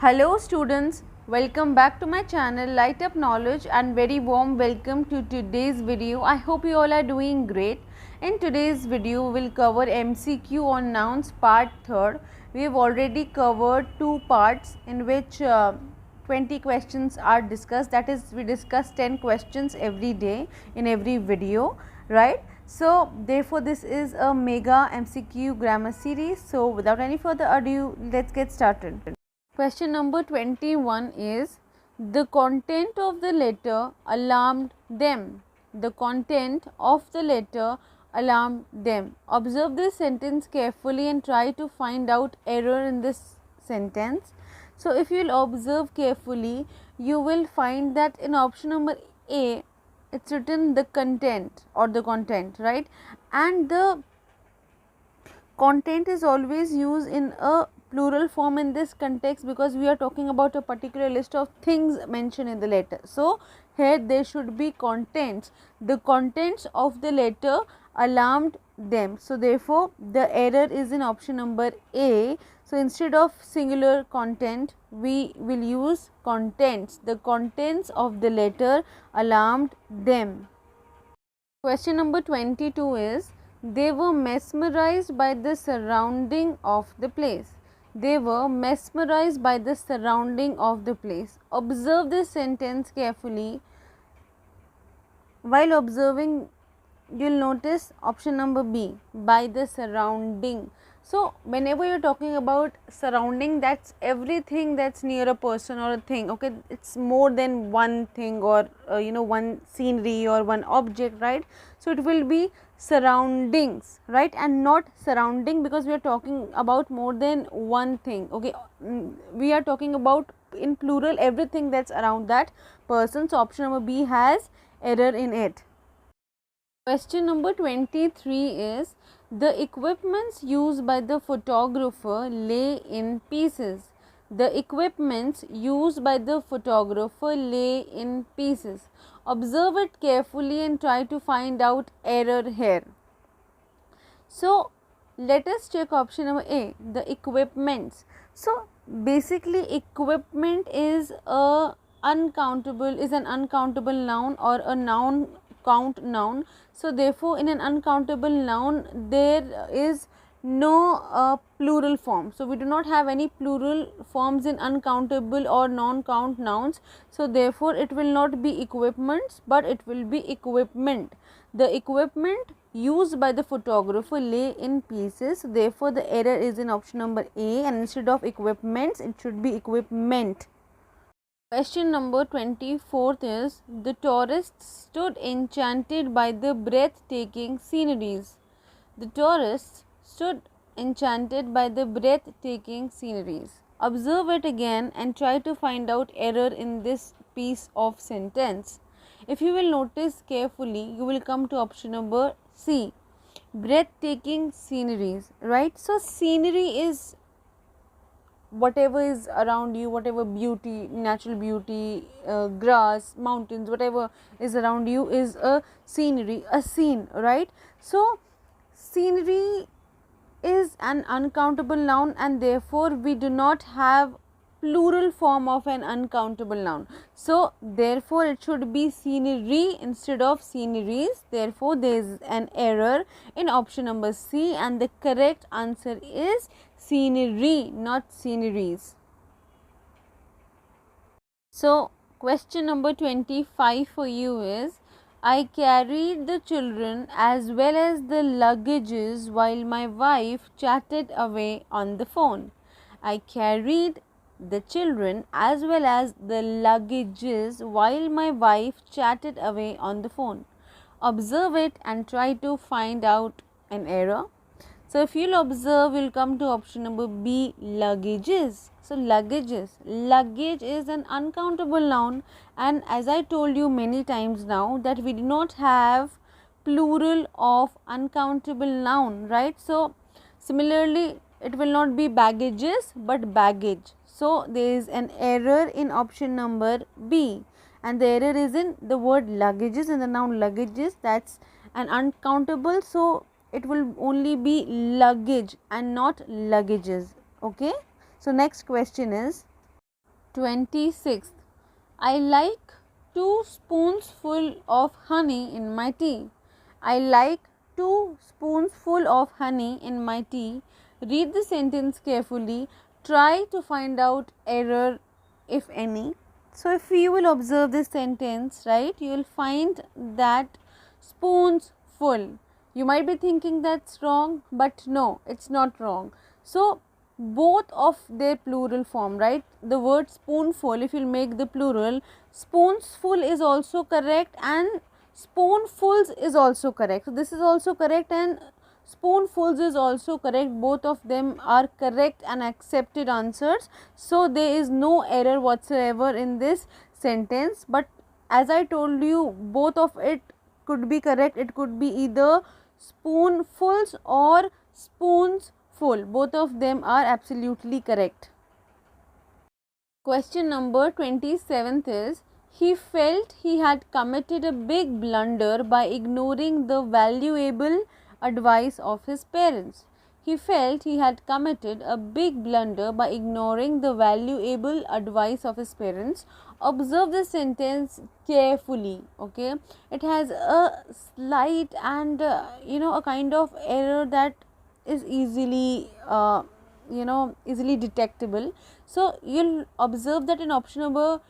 Hello students, welcome back to my channel Lightup Knowledge and very warm welcome to today's video. I hope you all are doing great. In today's video we will cover MCQ on nouns part 3rd. We have already covered 2 parts in which 20 questions are discussed, that is we discuss 10 questions every day in every video, right? So therefore this is a mega MCQ grammar series. So without any further ado, let's get started. Question number 21 is, the content of the letter alarmed them. The content of the letter alarmed them. Observe this sentence carefully and try to find out error in this sentence. So if you will observe carefully, you will find that in option number A, it's written the content or the content, right? And the content is always used in a plural form in this context because we are talking about a particular list of things mentioned in the letter. So here there should be contents. The contents of the letter alarmed them. So therefore the error is in option number A. So instead of singular content, we will use contents. The contents of the letter alarmed them. Question number 22 is, they were mesmerized by the surrounding of the place. They were mesmerized by the surrounding of the place. Observe this sentence carefully. While observing, you will notice option number B, by the surrounding. So whenever you are talking about surrounding, that's everything that's near a person or a thing, okay? It's more than one thing or one scenery or one object, right? So it will be surroundings, right, and not surrounding, because we are talking about more than one thing, okay? We are talking about in plural everything that's around that person. So option number B has error in it. Question number 23 is, the equipments used by the photographer lay in pieces. The equipments used by the photographer lay in pieces. Observe it carefully and try to find out error here. So let us check option number A, the equipments. So basically equipment is an uncountable noun or a noun count noun. So therefore in an uncountable noun there is no plural form. So we do not have any plural forms in uncountable or non-count nouns. So therefore it will not be equipments, but it will be equipment. The equipment used by the photographer lay in pieces. Therefore the error is in option number A, and instead of equipments it should be equipment. Question number 24 is, the tourists stood enchanted by the breathtaking sceneries. The tourists stood enchanted by the breathtaking sceneries. Observe it again and try to find out error in this piece of sentence. If you will notice carefully, you will come to option number C, breathtaking sceneries, right? So scenery is whatever is around you, whatever beauty, natural beauty, grass, mountains, whatever is around you is a scenery, a scene, right? So scenery is an uncountable noun, and therefore we do not have plural form of an uncountable noun. So therefore it should be scenery instead of sceneries. Therefore there is an error in option number C, and the correct answer is scenery, not sceneries. So question number 25 for you is, I carried the children as well as the luggages while my wife chatted away on the phone. I carried the children as well as the luggages while my wife chatted away on the phone. Observe it and try to find out an error. So if you'll observe, you'll come to option number B, luggages. So luggages, luggage is an uncountable noun, and as I told you many times now that we do not have plural of uncountable noun, right? So similarly it will not be baggages but baggage. So there is an error in option number B, and the error is in the word luggages, in the noun luggages, that's an uncountable. So it will only be luggage and not luggages, okay? So next question is, 26th. I like 2 spoonsful of honey in my tea. I like 2 spoonsful of honey in my tea. Read the sentence carefully. Try to find out error if any. So if you will observe this sentence, right, you will find that spoons full. You might be thinking that's wrong, but no, it's not wrong. So both of their plural form, right, the word spoonful, if you'll make the plural, spoonsful is also correct and spoonfuls is also correct. So this is also correct and spoonfuls is also correct. Both of them are correct and accepted answers. So there is no error whatsoever in this sentence. But as I told you, both of it could be correct. It could be either spoonfuls or spoons full. Both of them are absolutely correct. Question number 27th is, he felt he had committed a big blunder by ignoring the valuable advice of his parents. He felt he had committed a big blunder by ignoring the valuable advice of his parents. Observe the sentence carefully. Okay, it has a slight and a kind of error that is easily easily detectable. So you'll observe that in option number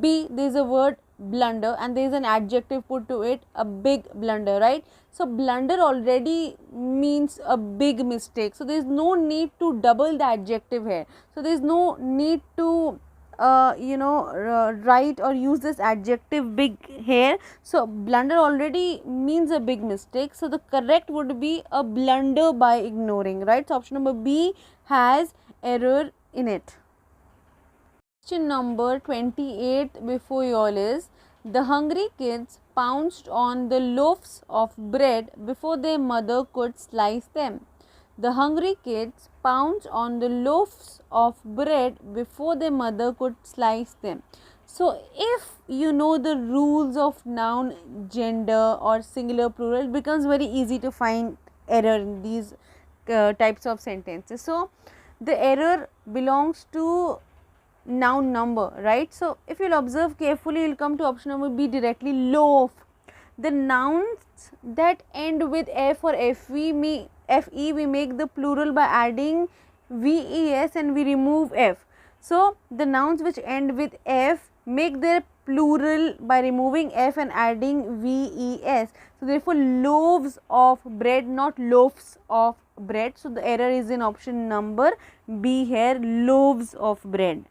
B there is a word blunder and there is an adjective put to it, a big blunder, right? So blunder already means a big mistake, so there is no need to double the adjective here. So there is no need to write or use this adjective big here. So blunder already means a big mistake, so the correct would be a blunder by ignoring, right? So option number B has error in it. Question number 28 before you all is, the hungry kids pounced on the loaves of bread before their mother could slice them. The hungry kids pounced on the loaves of bread before their mother could slice them. So if you know the rules of noun, gender or singular plural, it becomes very easy to find error in these types of sentences. So the error belongs to noun number, right? So if you'll observe carefully, you'll come to option number B directly, loaf. The nouns that end with F or FE, we make the plural by adding VES and we remove F. So the nouns which end with F make their plural by removing F and adding VES. So therefore loaves of bread, not loaves of bread. So the error is in option number B here, loaves of bread.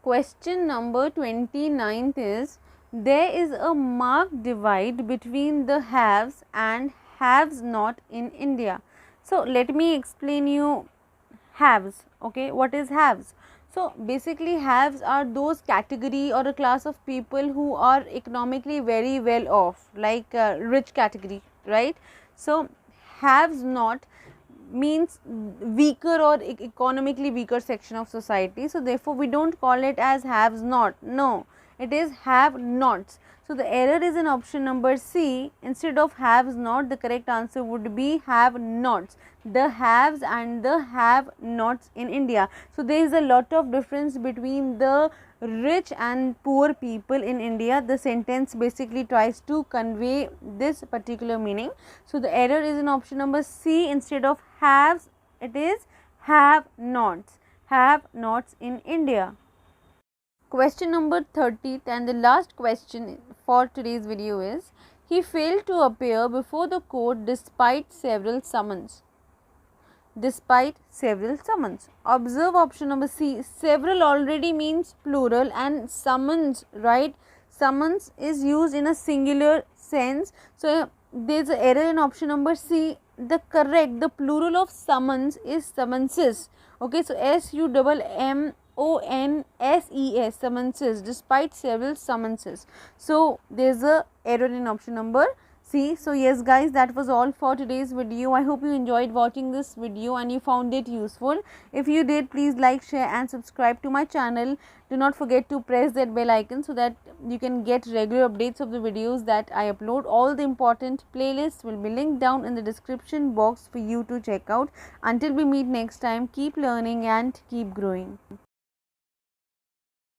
Question number 29th is, there is a marked divide between the haves and haves not in India. So let me explain you haves. Okay, what is haves? So basically haves are those category or a class of people who are economically very well off, like rich category, right? So haves not means weaker or economically weaker section of society. So therefore we don't call it as haves not, no, it is have nots. So the error is in option number C. Instead of haves not, the correct answer would be have nots, the haves and the have nots in India. So there is a lot of difference between the rich and poor people in India. The sentence basically tries to convey this particular meaning. So the error is in option number C. Instead of haves, it is have nots in India. Question number 30th and the last question for today's video is, he failed to appear before the court despite several summons. Despite several summons. Observe option number C. Several already means plural and summons, right? Summons is used in a singular sense. So there is an error in option number C. The plural of summons is summonses. Okay, so SUMMONSES, summonses, despite several summonses. So there is a error in option number C. So yes guys, that was all for today's video. I hope you enjoyed watching this video and you found it useful. If you did, please like, share and subscribe to my channel. Do not forget to press that bell icon so that you can get regular updates of the videos that I upload. All the important playlists will be linked down in the description box for you to check out. Until we meet next time, keep learning and keep growing.